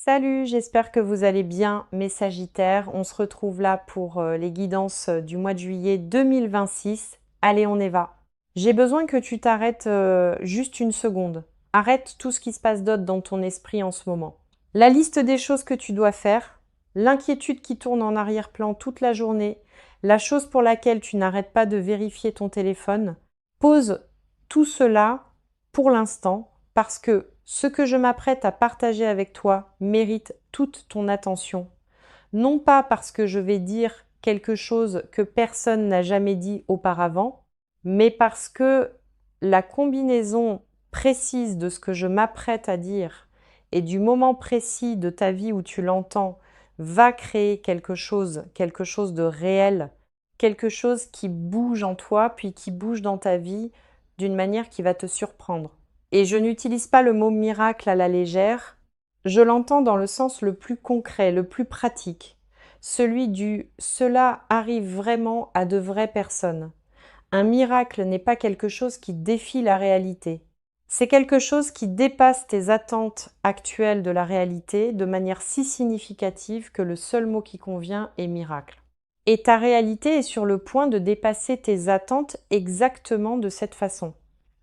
Salut, j'espère que vous allez bien, mes Sagittaires. On se retrouve là pour les guidances du mois de juillet 2026. Allez, on y va. J'ai besoin que tu t'arrêtes juste une seconde. Arrête tout ce qui se passe d'autre dans ton esprit en ce moment. La liste des choses que tu dois faire, l'inquiétude qui tourne en arrière-plan toute la journée, la chose pour laquelle tu n'arrêtes pas de vérifier ton téléphone, pose tout cela pour l'instant parce que ce que je m'apprête à partager avec toi mérite toute ton attention. Non pas parce que je vais dire quelque chose que personne n'a jamais dit auparavant, mais parce que la combinaison précise de ce que je m'apprête à dire et du moment précis de ta vie où tu l'entends va créer quelque chose de réel, quelque chose qui bouge en toi, puis qui bouge dans ta vie d'une manière qui va te surprendre. Et je n'utilise pas le mot miracle à la légère, je l'entends dans le sens le plus concret, le plus pratique, celui du cela arrive vraiment à de vraies personnes. Un miracle n'est pas quelque chose qui défie la réalité. C'est quelque chose qui dépasse tes attentes actuelles de la réalité de manière si significative que le seul mot qui convient est miracle. Et ta réalité est sur le point de dépasser tes attentes exactement de cette façon.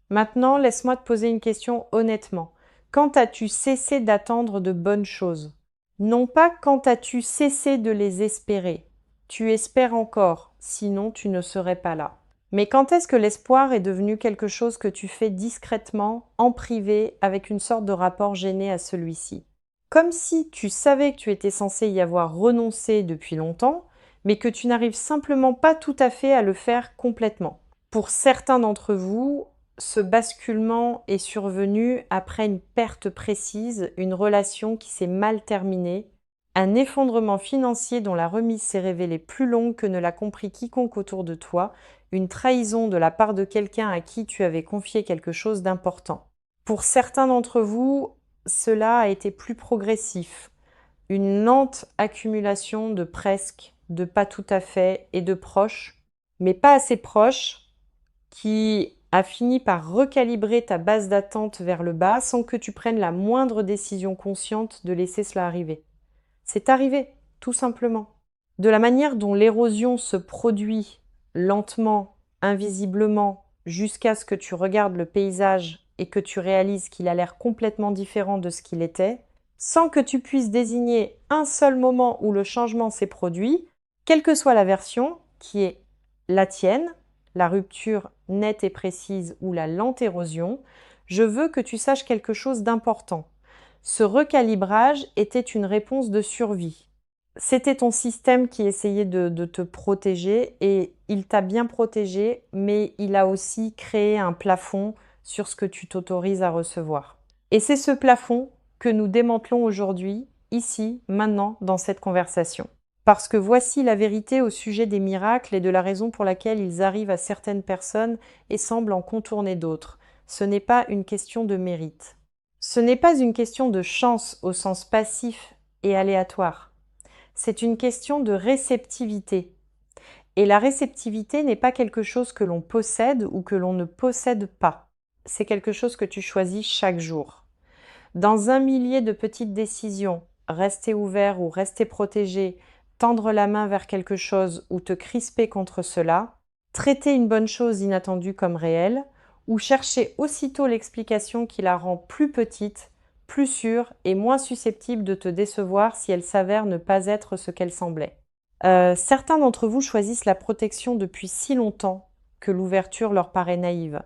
Maintenant, laisse-moi te poser une question honnêtement. Quand as-tu cessé d'attendre de bonnes choses? Non pas quand as-tu cessé de les espérer. Tu espères encore, sinon tu ne serais pas là. Mais quand est-ce que l'espoir est devenu quelque chose que tu fais discrètement, en privé, avec une sorte de rapport gêné à celui-ci? Comme si tu savais que tu étais censé y avoir renoncé depuis longtemps, mais que tu n'arrives simplement pas tout à fait à le faire complètement. Pour certains d'entre vous, ce basculement est survenu après une perte précise, une relation qui s'est mal terminée, un effondrement financier dont la remise s'est révélée plus longue que ne l'a compris quiconque autour de toi, une trahison de la part de quelqu'un à qui tu avais confié quelque chose d'important. Pour certains d'entre vous, cela a été plus progressif, une lente accumulation de presque, de pas tout à fait et de proches, mais pas assez proches, qui a fini par recalibrer ta base d'attente vers le bas sans que tu prennes la moindre décision consciente de laisser cela arriver. C'est arrivé, tout simplement. De la manière dont l'érosion se produit lentement, invisiblement, jusqu'à ce que tu regardes le paysage et que tu réalises qu'il a l'air complètement différent de ce qu'il était, sans que tu puisses désigner un seul moment où le changement s'est produit, quelle que soit la version, qui est la tienne, la rupture nette et précise ou la lente érosion, je veux que tu saches quelque chose d'important. Ce recalibrage était une réponse de survie. C'était ton système qui essayait de te protéger et il t'a bien protégé, mais il a aussi créé un plafond sur ce que tu t'autorises à recevoir. Et c'est ce plafond que nous démantelons aujourd'hui, ici, maintenant, dans cette conversation. Parce que voici la vérité au sujet des miracles et de la raison pour laquelle ils arrivent à certaines personnes et semblent en contourner d'autres. Ce n'est pas une question de mérite. Ce n'est pas une question de chance au sens passif et aléatoire. C'est une question de réceptivité. Et la réceptivité n'est pas quelque chose que l'on possède ou que l'on ne possède pas. C'est quelque chose que tu choisis chaque jour. Dans un millier de petites décisions, rester ouvert ou rester protégé, tendre la main vers quelque chose ou te crisper contre cela, traiter une bonne chose inattendue comme réelle, ou chercher aussitôt l'explication qui la rend plus petite, plus sûre et moins susceptible de te décevoir si elle s'avère ne pas être ce qu'elle semblait. Certains d'entre vous choisissent la protection depuis si longtemps que l'ouverture leur paraît naïve,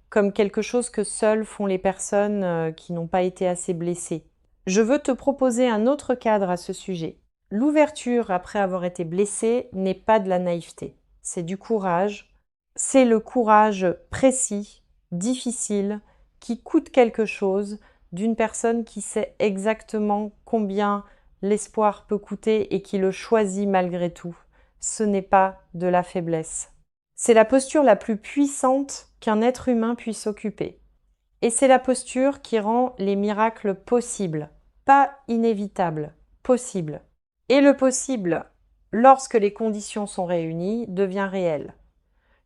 comme quelque chose que seules font les personnes qui n'ont pas été assez blessées. Je veux te proposer un autre cadre à ce sujet. L'ouverture après avoir été blessée n'est pas de la naïveté, c'est du courage. C'est le courage précis, difficile, qui coûte quelque chose d'une personne qui sait exactement combien l'espoir peut coûter et qui le choisit malgré tout. Ce n'est pas de la faiblesse. C'est la posture la plus puissante qu'un être humain puisse occuper. Et c'est la posture qui rend les miracles possibles, pas inévitables, possibles. Et le possible, lorsque les conditions sont réunies, devient réel.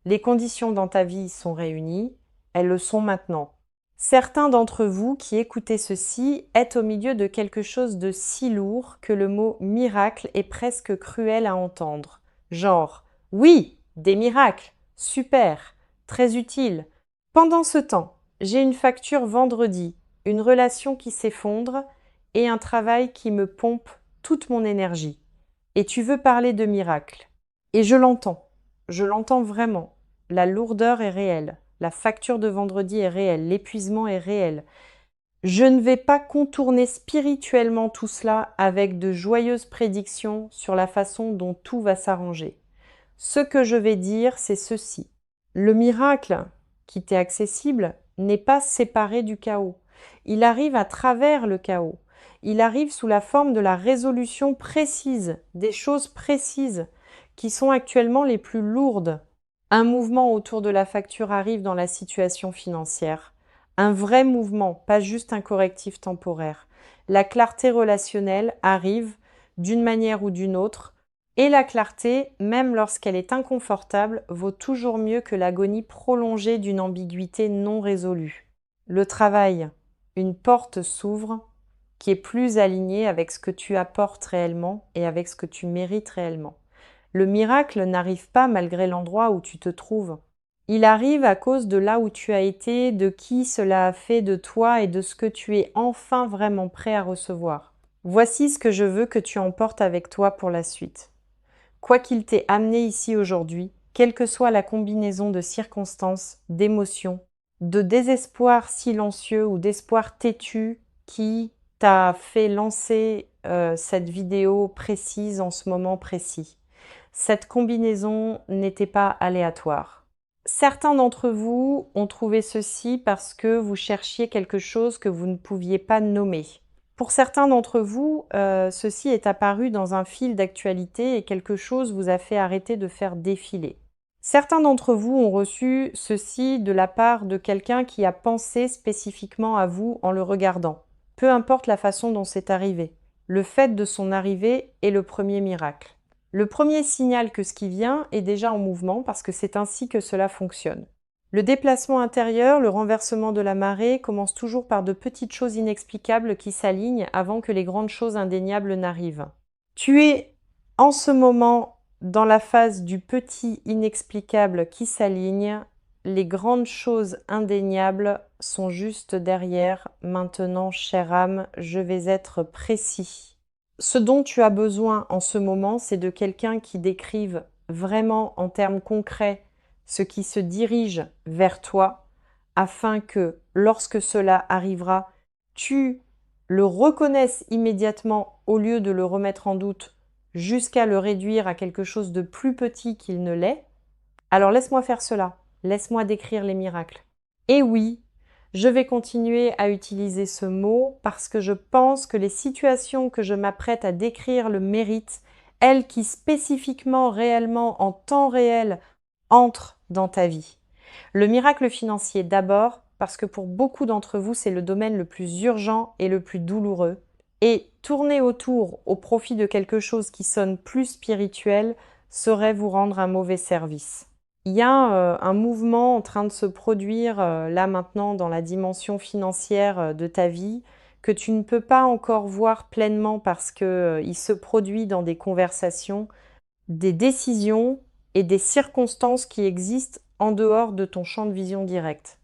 Les conditions dans ta vie sont réunies, elles le sont maintenant. Certains d'entre vous qui écoutez ceci êtes au milieu de quelque chose de si lourd que le mot miracle est presque cruel à entendre. Genre, oui, des miracles, super, très utile. Pendant ce temps, j'ai une facture vendredi, une relation qui s'effondre et un travail qui me pompe toute mon énergie. Et tu veux parler de miracle. Et je l'entends vraiment. La lourdeur est réelle. La facture de vendredi est réelle, l'épuisement est réel. Je ne vais pas contourner spirituellement tout cela avec de joyeuses prédictions sur la façon dont tout va s'arranger. Ce que je vais dire, c'est ceci. Le miracle qui t'est accessible n'est pas séparé du chaos. Il arrive à travers le chaos. Il arrive sous la forme de la résolution précise, des choses précises, qui sont actuellement les plus lourdes. Un mouvement autour de la facture arrive dans la situation financière. Un vrai mouvement, pas juste un correctif temporaire. La clarté relationnelle arrive d'une manière ou d'une autre, et la clarté, même lorsqu'elle est inconfortable, vaut toujours mieux que l'agonie prolongée d'une ambiguïté non résolue. Le travail, une porte s'ouvre qui est plus alignée avec ce que tu apportes réellement et avec ce que tu mérites réellement. Le miracle n'arrive pas malgré l'endroit où tu te trouves. Il arrive à cause de là où tu as été, de qui cela a fait de toi et de ce que tu es enfin vraiment prêt à recevoir. Voici ce que je veux que tu emportes avec toi pour la suite. Quoi qu'il t'ait amené ici aujourd'hui, quelle que soit la combinaison de circonstances, d'émotions, de désespoir silencieux ou d'espoir têtu qui t'a fait lancer cette vidéo précise en ce moment précis. Cette combinaison n'était pas aléatoire. Certains d'entre vous ont trouvé ceci parce que vous cherchiez quelque chose que vous ne pouviez pas nommer. Pour certains d'entre vous, ceci est apparu dans un fil d'actualité et quelque chose vous a fait arrêter de faire défiler. Certains d'entre vous ont reçu ceci de la part de quelqu'un qui a pensé spécifiquement à vous en le regardant. Peu importe la façon dont c'est arrivé. Le fait de son arrivée est le premier miracle. Le premier signal que ce qui vient est déjà en mouvement parce que c'est ainsi que cela fonctionne. Le déplacement intérieur, le renversement de la marée commence toujours par de petites choses inexplicables qui s'alignent avant que les grandes choses indéniables n'arrivent. Tu es en ce moment dans la phase du petit inexplicable qui s'aligne. Les grandes choses indéniables sont juste derrière. Maintenant, chère âme, je vais être précis. Ce dont tu as besoin en ce moment, c'est de quelqu'un qui décrive vraiment en termes concrets ce qui se dirige vers toi, afin que, lorsque cela arrivera, tu le reconnaisses immédiatement au lieu de le remettre en doute jusqu'à le réduire à quelque chose de plus petit qu'il ne l'est. Alors laisse-moi faire cela, laisse-moi décrire les miracles. Et oui, je vais continuer à utiliser ce mot parce que je pense que les situations que je m'apprête à décrire le méritent, elles qui spécifiquement, réellement, en temps réel, entrent dans ta vie. Le miracle financier d'abord, parce que pour beaucoup d'entre vous, c'est le domaine le plus urgent et le plus douloureux. Et tourner autour au profit de quelque chose qui sonne plus spirituel serait vous rendre un mauvais service. Il y a un mouvement en train de se produire là maintenant dans la dimension financière de ta vie que tu ne peux pas encore voir pleinement parce qu'il se produit dans des conversations, des décisions et des circonstances qui existent en dehors de ton champ de vision direct.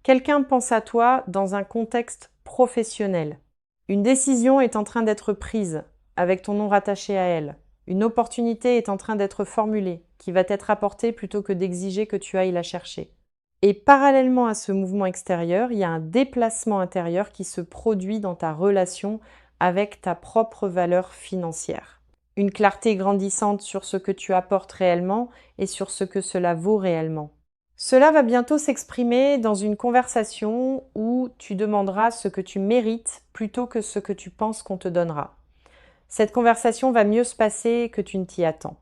Quelqu'un pense à toi dans un contexte professionnel. Une décision est en train d'être prise avec ton nom rattaché à elle. Une opportunité est en train d'être formulée qui va t'être apportée plutôt que d'exiger que tu ailles la chercher. Et parallèlement à ce mouvement extérieur, il y a un déplacement intérieur qui se produit dans ta relation avec ta propre valeur financière. Une clarté grandissante sur ce que tu apportes réellement et sur ce que cela vaut réellement. Cela va bientôt s'exprimer dans une conversation où tu demanderas ce que tu mérites plutôt que ce que tu penses qu'on te donnera. Cette conversation va mieux se passer que tu ne t'y attends.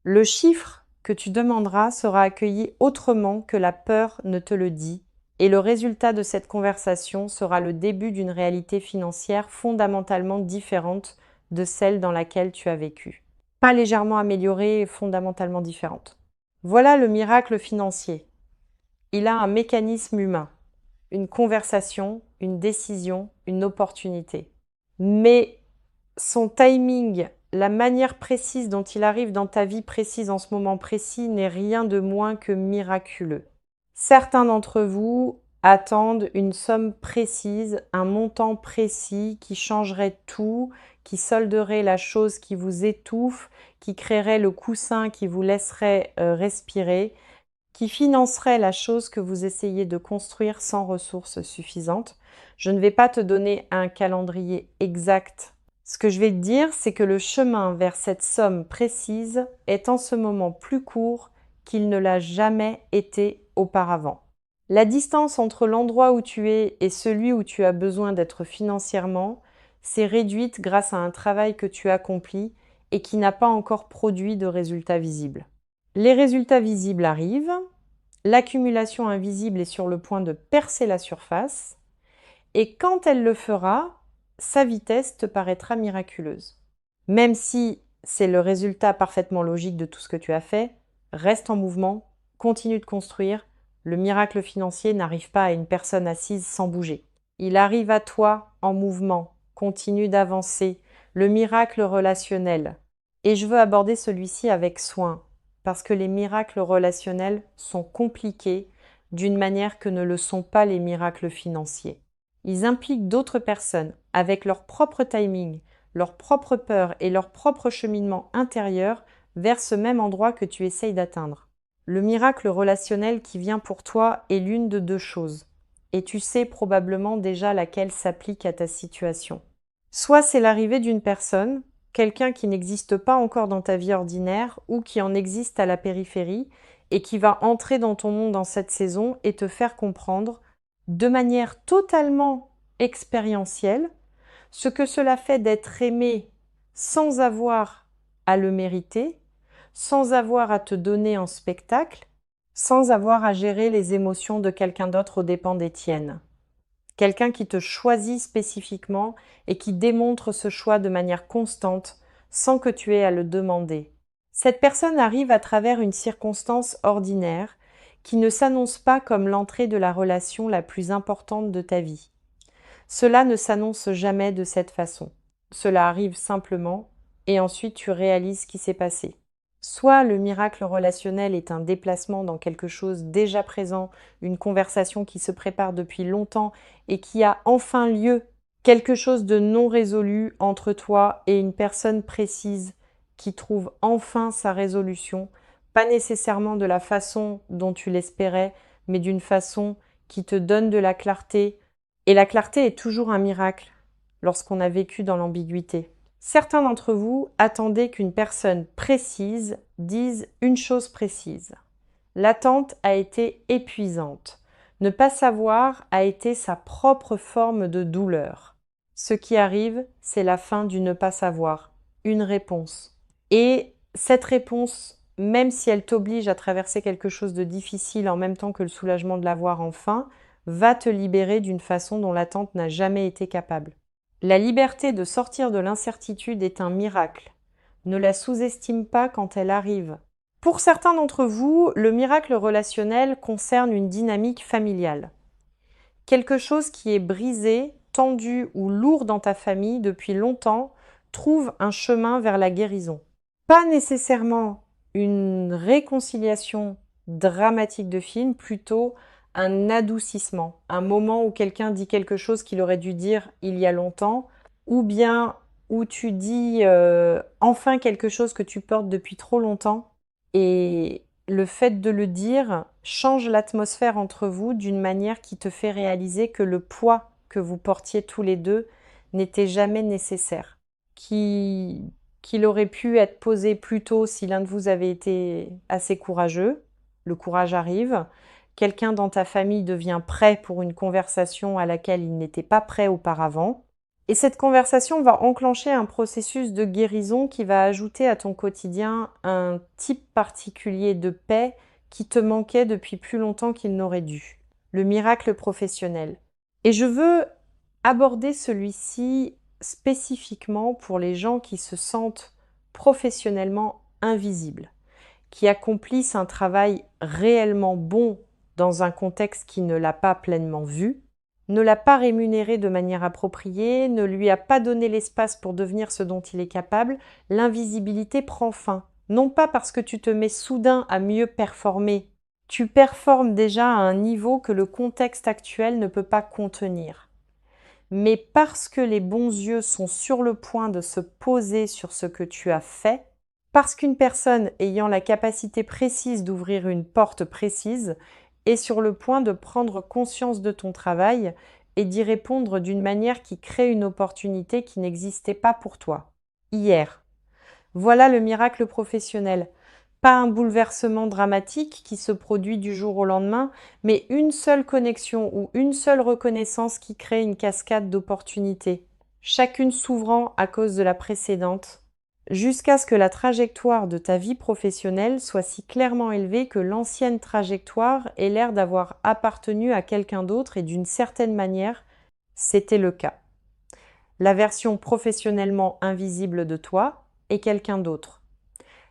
Le chiffre que tu demanderas sera accueilli autrement que la peur ne te le dit, et le résultat de cette conversation sera le début d'une réalité financière fondamentalement différente de celle dans laquelle tu as vécu. Pas légèrement améliorée, fondamentalement différente. Voilà le miracle financier. Il a un mécanisme humain, une conversation, une décision, une opportunité. Mais son timing, la manière précise dont il arrive dans ta vie précise en ce moment précis n'est rien de moins que miraculeux. Certains d'entre vous attendent une somme précise, un montant précis qui changerait tout, qui solderait la chose qui vous étouffe, qui créerait le coussin qui vous laisserait respirer, qui financerait la chose que vous essayez de construire sans ressources suffisantes. Je ne vais pas te donner un calendrier exact. Ce que je vais te dire, c'est que le chemin vers cette somme précise est en ce moment plus court qu'il ne l'a jamais été auparavant. La distance entre l'endroit où tu es et celui où tu as besoin d'être financièrement s'est réduite grâce à un travail que tu accomplis et qui n'a pas encore produit de résultats visibles. Les résultats visibles arrivent, l'accumulation invisible est sur le point de percer la surface, et quand elle le fera, sa vitesse te paraîtra miraculeuse. Même si c'est le résultat parfaitement logique de tout ce que tu as fait, reste en mouvement, continue de construire. Le miracle financier n'arrive pas à une personne assise sans bouger. Il arrive à toi en mouvement, continue d'avancer. Le miracle relationnel. Et je veux aborder celui-ci avec soin, parce que les miracles relationnels sont compliqués d'une manière que ne le sont pas les miracles financiers. Ils impliquent d'autres personnes avec leur propre timing, leur propre peur et leur propre cheminement intérieur vers ce même endroit que tu essayes d'atteindre. Le miracle relationnel qui vient pour toi est l'une de deux choses, et tu sais probablement déjà laquelle s'applique à ta situation. Soit c'est l'arrivée d'une personne, quelqu'un qui n'existe pas encore dans ta vie ordinaire ou qui en existe à la périphérie et qui va entrer dans ton monde en cette saison et te faire comprendre de manière totalement expérientielle ce que cela fait d'être aimé sans avoir à le mériter, sans avoir à te donner en spectacle, sans avoir à gérer les émotions de quelqu'un d'autre aux dépens des tiennes. Quelqu'un qui te choisit spécifiquement et qui démontre ce choix de manière constante sans que tu aies à le demander. Cette personne arrive à travers une circonstance ordinaire qui ne s'annonce pas comme l'entrée de la relation la plus importante de ta vie. Cela ne s'annonce jamais de cette façon. Cela arrive simplement et ensuite tu réalises ce qui s'est passé. Soit le miracle relationnel est un déplacement dans quelque chose déjà présent, une conversation qui se prépare depuis longtemps et qui a enfin lieu, quelque chose de non résolu entre toi et une personne précise qui trouve enfin sa résolution, pas nécessairement de la façon dont tu l'espérais, mais d'une façon qui te donne de la clarté. Et la clarté est toujours un miracle lorsqu'on a vécu dans l'ambiguïté. Certains d'entre vous attendaient qu'une personne précise dise une chose précise. L'attente a été épuisante. Ne pas savoir a été sa propre forme de douleur. Ce qui arrive, c'est la fin du ne pas savoir, une réponse. Et cette réponse, même si elle t'oblige à traverser quelque chose de difficile en même temps que le soulagement de l'avoir enfin, va te libérer d'une façon dont l'attente n'a jamais été capable. La liberté de sortir de l'incertitude est un miracle. Ne la sous-estime pas quand elle arrive. Pour certains d'entre vous, le miracle relationnel concerne une dynamique familiale. Quelque chose qui est brisé, tendu ou lourd dans ta famille depuis longtemps trouve un chemin vers la guérison. Pas nécessairement une réconciliation dramatique de film, plutôt un adoucissement, un moment où quelqu'un dit quelque chose qu'il aurait dû dire il y a longtemps, ou bien où tu dis enfin quelque chose que tu portes depuis trop longtemps, et le fait de le dire change l'atmosphère entre vous d'une manière qui te fait réaliser que le poids que vous portiez tous les deux n'était jamais nécessaire, qu'il aurait pu être posé plus tôt si l'un de vous avait été assez courageux. Le courage arrive. Quelqu'un dans ta famille devient prêt pour une conversation à laquelle il n'était pas prêt auparavant. Et cette conversation va enclencher un processus de guérison qui va ajouter à ton quotidien un type particulier de paix qui te manquait depuis plus longtemps qu'il n'aurait dû. Le miracle professionnel. Et je veux aborder celui-ci spécifiquement pour les gens qui se sentent professionnellement invisibles, qui accomplissent un travail réellement bon dans un contexte qui ne l'a pas pleinement vu, ne l'a pas rémunéré de manière appropriée, ne lui a pas donné l'espace pour devenir ce dont il est capable, l'invisibilité prend fin. Non pas parce que tu te mets soudain à mieux performer, tu performes déjà à un niveau que le contexte actuel ne peut pas contenir. Mais parce que les bons yeux sont sur le point de se poser sur ce que tu as fait, parce qu'une personne ayant la capacité précise d'ouvrir une porte précise est sur le point de prendre conscience de ton travail et d'y répondre d'une manière qui crée une opportunité qui n'existait pas pour toi. Hier. Voilà le miracle professionnel. Pas un bouleversement dramatique qui se produit du jour au lendemain, mais une seule connexion ou une seule reconnaissance qui crée une cascade d'opportunités, chacune s'ouvrant à cause de la précédente, jusqu'à ce que la trajectoire de ta vie professionnelle soit si clairement élevée que l'ancienne trajectoire ait l'air d'avoir appartenu à quelqu'un d'autre et d'une certaine manière, c'était le cas. La version professionnellement invisible de toi est quelqu'un d'autre.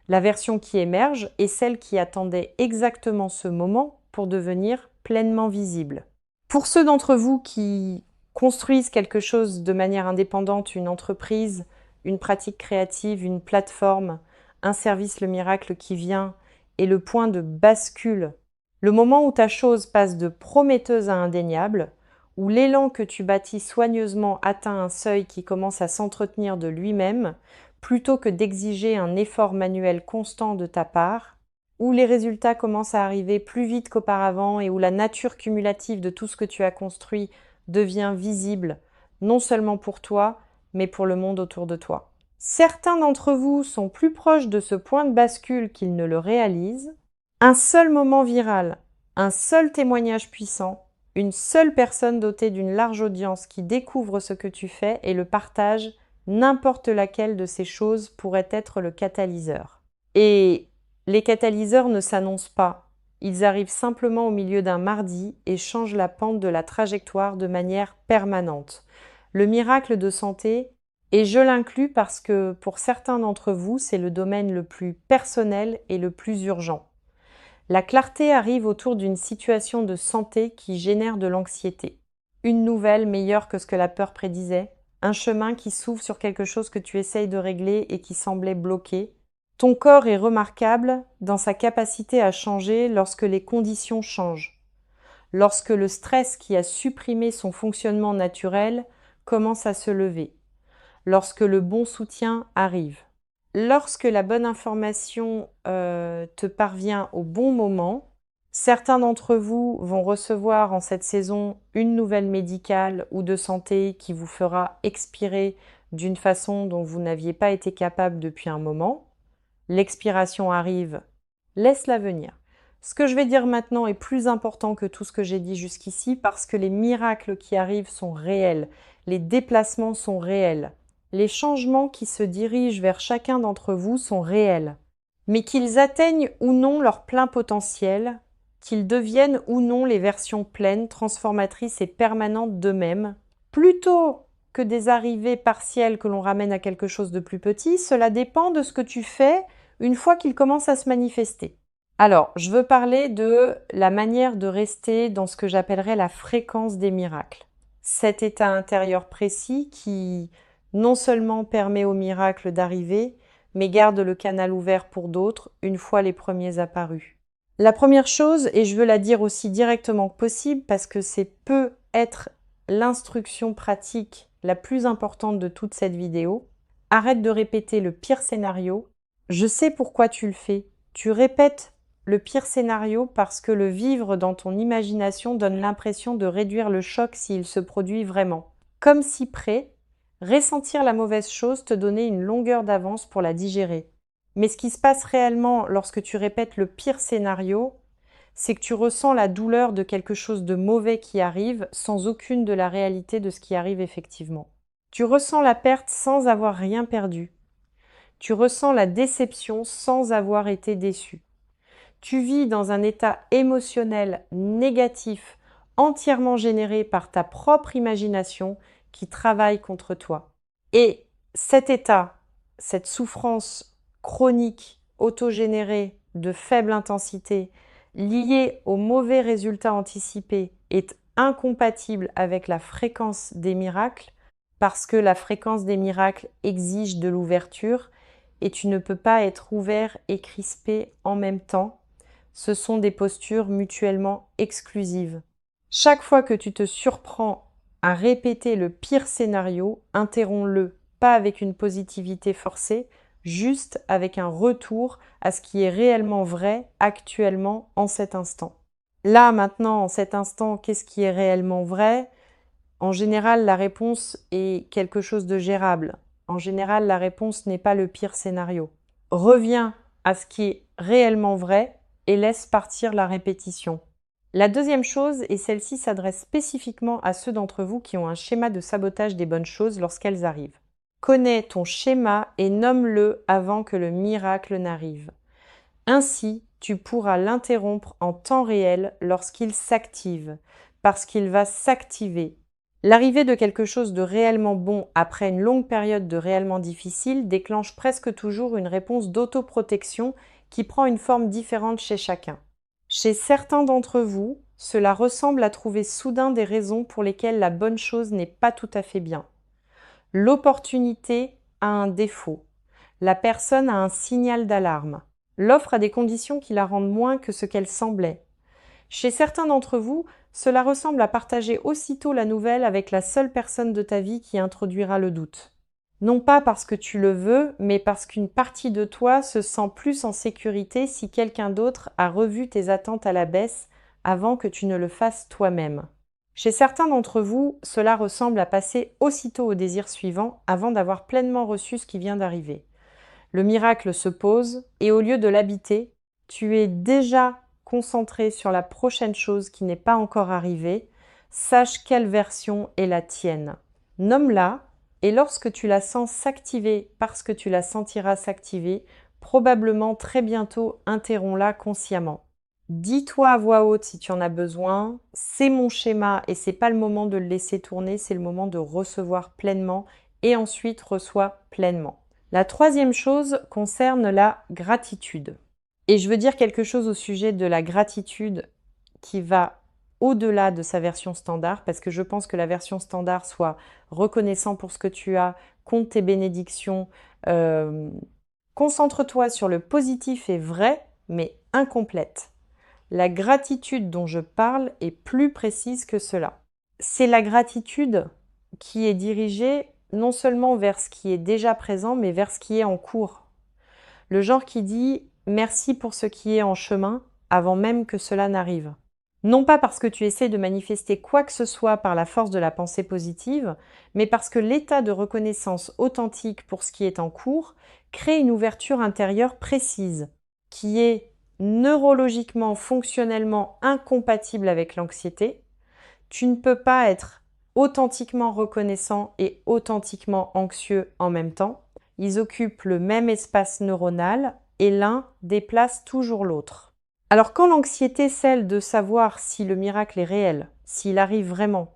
La version qui émerge est celle qui attendait exactement ce moment pour devenir pleinement visible. Pour ceux d'entre vous qui construisent quelque chose de manière indépendante, une entreprise, une pratique créative, une plateforme, un service Le Miracle qui vient, et le point de bascule, le moment où ta chose passe de prometteuse à indéniable, où l'élan que tu bâtis soigneusement atteint un seuil qui commence à s'entretenir de lui-même, plutôt que d'exiger un effort manuel constant de ta part, où les résultats commencent à arriver plus vite qu'auparavant et où la nature cumulative de tout ce que tu as construit devient visible, non seulement pour toi, mais pour le monde autour de toi. Certains d'entre vous sont plus proches de ce point de bascule qu'ils ne le réalisent. Un seul moment viral, un seul témoignage puissant, une seule personne dotée d'une large audience qui découvre ce que tu fais et le partage, n'importe laquelle de ces choses pourrait être le catalyseur. Et les catalyseurs ne s'annoncent pas. Ils arrivent simplement au milieu d'un mardi et changent la pente de la trajectoire de manière permanente. Le miracle de santé, et je l'inclus parce que pour certains d'entre vous, c'est le domaine le plus personnel et le plus urgent. La clarté arrive autour d'une situation de santé qui génère de l'anxiété. Une nouvelle meilleure que ce que la peur prédisait, un chemin qui s'ouvre sur quelque chose que tu essayes de régler et qui semblait bloqué. Ton corps est remarquable dans sa capacité à changer lorsque les conditions changent, lorsque le stress qui a supprimé son fonctionnement naturel commence à se lever, lorsque le bon soutien arrive. Lorsque la bonne information te parvient au bon moment, certains d'entre vous vont recevoir en cette saison une nouvelle médicale ou de santé qui vous fera expirer d'une façon dont vous n'aviez pas été capable depuis un moment. L'expiration arrive, laisse-la venir. Ce que je vais dire maintenant est plus important que tout ce que j'ai dit jusqu'ici parce que les miracles qui arrivent sont réels, les déplacements sont réels. Les changements qui se dirigent vers chacun d'entre vous sont réels. Mais qu'ils atteignent ou non leur plein potentiel, qu'ils deviennent ou non les versions pleines, transformatrices et permanentes d'eux-mêmes, plutôt que des arrivées partielles que l'on ramène à quelque chose de plus petit, cela dépend de ce que tu fais une fois qu'ils commencent à se manifester. Alors, je veux parler de la manière de rester dans ce que j'appellerais la fréquence des miracles. Cet état intérieur précis qui non seulement permet aux miracles d'arriver, mais garde le canal ouvert pour d'autres une fois les premiers apparus. La première chose, et je veux la dire aussi directement que possible parce que c'est peut être l'instruction pratique la plus importante de toute cette vidéo, arrête de répéter le pire scénario. Je sais pourquoi tu le fais. Tu répètes le pire scénario parce que le vivre dans ton imagination donne l'impression de réduire le choc s'il se produit vraiment. Comme si près, ressentir la mauvaise chose te donnait une longueur d'avance pour la digérer. Mais ce qui se passe réellement lorsque tu répètes le pire scénario, c'est que tu ressens la douleur de quelque chose de mauvais qui arrive sans aucune de la réalité de ce qui arrive effectivement. Tu ressens la perte sans avoir rien perdu. Tu ressens la déception sans avoir été déçu. Tu vis dans un état émotionnel négatif, entièrement généré par ta propre imagination qui travaille contre toi. Et cet état, cette souffrance chronique, autogénérée, de faible intensité, liée aux mauvais résultats anticipés, est incompatible avec la fréquence des miracles, parce que la fréquence des miracles exige de l'ouverture et tu ne peux pas être ouvert et crispé en même temps. Ce sont des postures mutuellement exclusives. Chaque fois que tu te surprends à répéter le pire scénario, interromps-le, pas avec une positivité forcée, juste avec un retour à ce qui est réellement vrai actuellement en cet instant. Là, maintenant, en cet instant, qu'est-ce qui est réellement vrai? En général, la réponse est quelque chose de gérable. En général, la réponse n'est pas le pire scénario. Reviens à ce qui est réellement vrai et laisse partir la répétition. La deuxième chose, et celle-ci s'adresse spécifiquement à ceux d'entre vous qui ont un schéma de sabotage des bonnes choses lorsqu'elles arrivent. Connais ton schéma et nomme-le avant que le miracle n'arrive. Ainsi, tu pourras l'interrompre en temps réel lorsqu'il s'active, parce qu'il va s'activer. L'arrivée de quelque chose de réellement bon après une longue période de réellement difficile déclenche presque toujours une réponse d'autoprotection qui prend une forme différente chez chacun. Chez certains d'entre vous, cela ressemble à trouver soudain des raisons pour lesquelles la bonne chose n'est pas tout à fait bien. L'opportunité a un défaut. La personne a un signal d'alarme. L'offre a des conditions qui la rendent moins que ce qu'elle semblait. Chez certains d'entre vous, cela ressemble à partager aussitôt la nouvelle avec la seule personne de ta vie qui introduira le doute. Non pas parce que tu le veux, mais parce qu'une partie de toi se sent plus en sécurité si quelqu'un d'autre a revu tes attentes à la baisse avant que tu ne le fasses toi-même. Chez certains d'entre vous, cela ressemble à passer aussitôt au désir suivant avant d'avoir pleinement reçu ce qui vient d'arriver. Le miracle se pose et au lieu de l'habiter, tu es déjà concentré sur la prochaine chose qui n'est pas encore arrivée. Sache quelle version est la tienne. Nomme-la et lorsque tu la sens s'activer parce que tu la sentiras s'activer, probablement très bientôt interromps-la consciemment. Dis-toi à voix haute si tu en as besoin, c'est mon schéma et c'est pas le moment de le laisser tourner, c'est le moment de recevoir pleinement et ensuite reçois pleinement. La troisième chose concerne la gratitude. Et je veux dire quelque chose au sujet de la gratitude qui va au-delà de sa version standard, parce que je pense que la version standard soit reconnaissant pour ce que tu as, compte tes bénédictions, concentre-toi sur le positif et vrai, mais incomplète. La gratitude dont je parle est plus précise que cela. C'est la gratitude qui est dirigée non seulement vers ce qui est déjà présent, mais vers ce qui est en cours. Le genre qui dit « merci pour ce qui est en chemin » avant même que cela n'arrive. Non pas parce que tu essaies de manifester quoi que ce soit par la force de la pensée positive, mais parce que l'état de reconnaissance authentique pour ce qui est en cours crée une ouverture intérieure précise, qui est neurologiquement, fonctionnellement incompatible avec l'anxiété. Tu ne peux pas être authentiquement reconnaissant et authentiquement anxieux en même temps. Ils occupent le même espace neuronal et l'un déplace toujours l'autre. Alors quand l'anxiété celle de savoir si le miracle est réel, s'il arrive vraiment,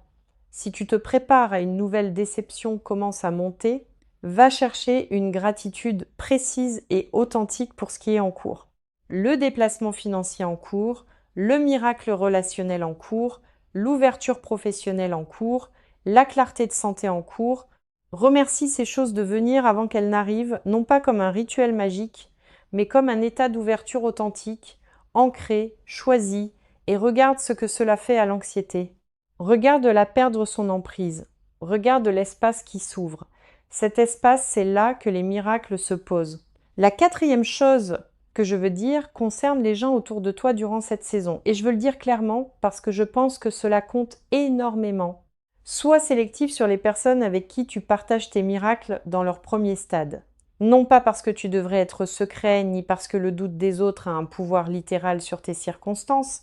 si tu te prépares à une nouvelle déception commence à monter, va chercher une gratitude précise et authentique pour ce qui est en cours. Le déplacement financier en cours, le miracle relationnel en cours, l'ouverture professionnelle en cours, la clarté de santé en cours. Remercie ces choses de venir avant qu'elles n'arrivent, non pas comme un rituel magique, mais comme un état d'ouverture authentique, ancré, choisi, et regarde ce que cela fait à l'anxiété. Regarde-la perdre son emprise. Regarde l'espace qui s'ouvre. Cet espace, c'est là que les miracles se posent. La quatrième chose que je veux dire concerne les gens autour de toi durant cette saison. Et je veux le dire clairement parce que je pense que cela compte énormément. Sois sélectif sur les personnes avec qui tu partages tes miracles dans leur premier stade. Non pas parce que tu devrais être secret, ni parce que le doute des autres a un pouvoir littéral sur tes circonstances,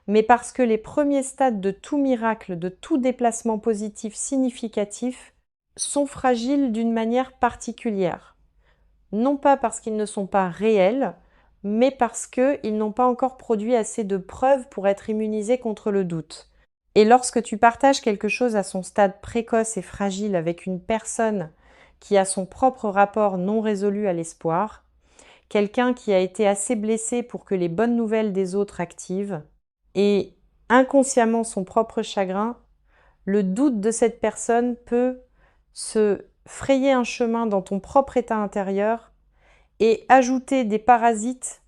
mais parce que les premiers stades de tout miracle, de tout déplacement positif significatif, sont fragiles d'une manière particulière. Non pas parce qu'ils ne sont pas réels, mais parce qu'ils n'ont pas encore produit assez de preuves pour être immunisés contre le doute. Et lorsque tu partages quelque chose à son stade précoce et fragile avec une personne qui a son propre rapport non résolu à l'espoir, quelqu'un qui a été assez blessé pour que les bonnes nouvelles des autres activent, et inconsciemment son propre chagrin, le doute de cette personne peut se frayer un chemin dans ton propre état intérieur et ajouter des parasites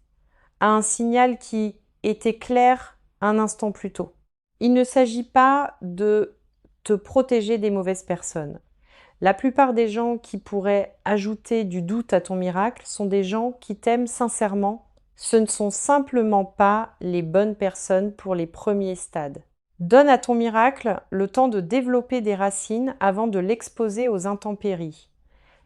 à un signal qui était clair un instant plus tôt. Il ne s'agit pas de te protéger des mauvaises personnes. La plupart des gens qui pourraient ajouter du doute à ton miracle sont des gens qui t'aiment sincèrement. Ce ne sont simplement pas les bonnes personnes pour les premiers stades. Donne à ton miracle le temps de développer des racines avant de l'exposer aux intempéries.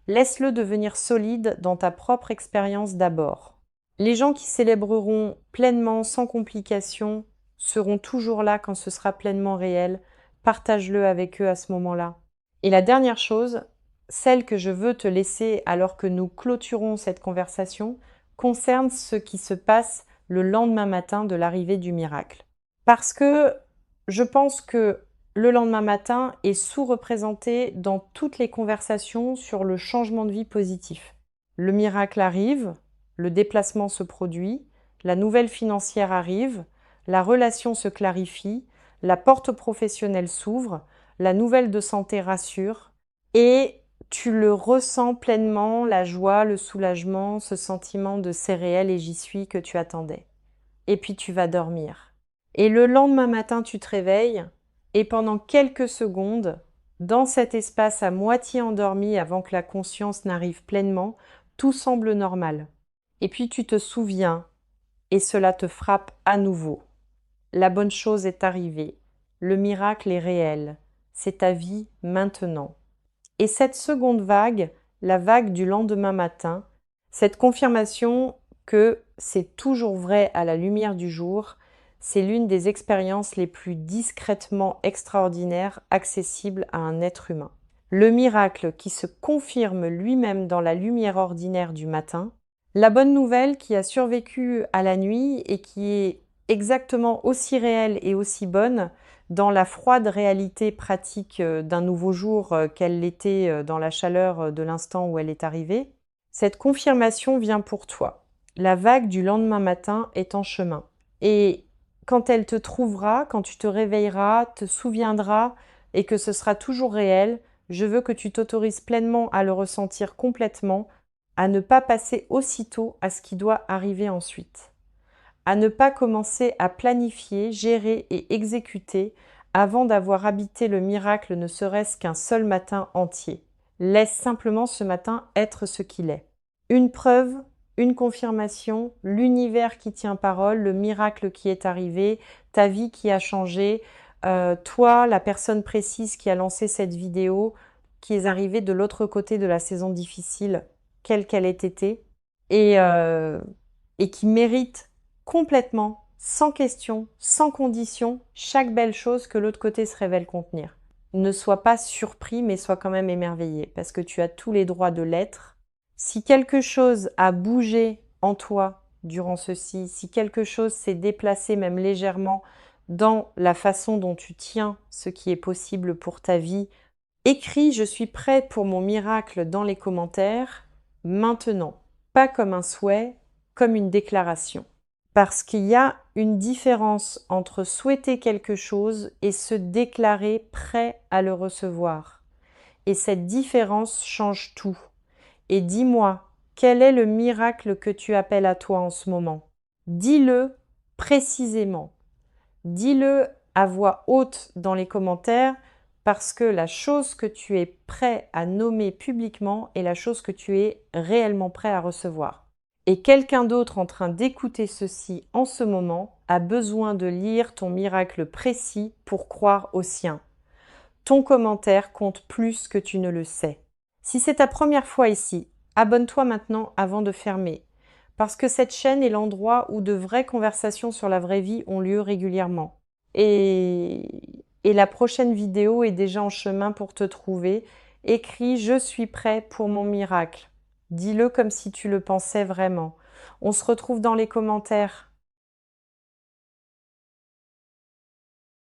Laisse-le devenir solide dans ta propre expérience d'abord. Les gens qui célébreront pleinement, sans complications, seront toujours là quand ce sera pleinement réel. Partage-le avec eux à ce moment-là. Et la dernière chose, celle que je veux te laisser alors que nous clôturons cette conversation, concerne ce qui se passe le lendemain matin de l'arrivée du miracle. Parce que je pense que le lendemain matin est sous-représenté dans toutes les conversations sur le changement de vie positif. Le miracle arrive, le déplacement se produit, la nouvelle financière arrive, la relation se clarifie, la porte professionnelle s'ouvre, la nouvelle de santé rassure et tu le ressens pleinement, la joie, le soulagement, ce sentiment de c'est réel et j'y suis que tu attendais. Et puis tu vas dormir. Et le lendemain matin, tu te réveilles et pendant quelques secondes, dans cet espace à moitié endormi avant que la conscience n'arrive pleinement, tout semble normal. Et puis tu te souviens et cela te frappe à nouveau. La bonne chose est arrivée. Le miracle est réel. C'est ta vie maintenant. Et cette seconde vague, la vague du lendemain matin, cette confirmation que c'est toujours vrai à la lumière du jour, c'est l'une des expériences les plus discrètement extraordinaires accessibles à un être humain. Le miracle qui se confirme lui-même dans la lumière ordinaire du matin, la bonne nouvelle qui a survécu à la nuit et qui est exactement aussi réelle et aussi bonne dans la froide réalité pratique d'un nouveau jour qu'elle l'était dans la chaleur de l'instant où elle est arrivée, cette confirmation vient pour toi. La vague du lendemain matin est en chemin. Et quand elle te trouvera, quand tu te réveilleras, te souviendras et que ce sera toujours réel, je veux que tu t'autorises pleinement à le ressentir complètement, à ne pas passer aussitôt à ce qui doit arriver ensuite. À ne pas commencer à planifier, gérer et exécuter avant d'avoir habité le miracle ne serait-ce qu'un seul matin entier. Laisse simplement ce matin être ce qu'il est. Une preuve, une confirmation, l'univers qui tient parole, le miracle qui est arrivé, ta vie qui a changé, toi, la personne précise qui a lancé cette vidéo, qui est arrivée de l'autre côté de la saison difficile, quelle qu'elle ait été, et qui mérite complètement, sans question, sans condition, chaque belle chose que l'autre côté se révèle contenir. Ne sois pas surpris, mais sois quand même émerveillé, parce que tu as tous les droits de l'être. Si quelque chose a bougé en toi durant ceci, si quelque chose s'est déplacé même légèrement dans la façon dont tu tiens ce qui est possible pour ta vie, écris « Je suis prêt pour mon miracle » dans les commentaires, maintenant. Pas comme un souhait, comme une déclaration. Parce qu'il y a une différence entre souhaiter quelque chose et se déclarer prêt à le recevoir. Et cette différence change tout. Et dis-moi, quel est le miracle que tu appelles à toi en ce moment? Dis-le précisément. Dis-le à voix haute dans les commentaires parce que la chose que tu es prêt à nommer publiquement est la chose que tu es réellement prêt à recevoir. Et quelqu'un d'autre en train d'écouter ceci en ce moment a besoin de lire ton miracle précis pour croire au sien. Ton commentaire compte plus que tu ne le sais. Si c'est ta première fois ici, abonne-toi maintenant avant de fermer, parce que cette chaîne est l'endroit où de vraies conversations sur la vraie vie ont lieu régulièrement. Et la prochaine vidéo est déjà en chemin pour te trouver. Écris « Je suis prêt pour mon miracle ». Dis-le comme si tu le pensais vraiment. On se retrouve dans les commentaires.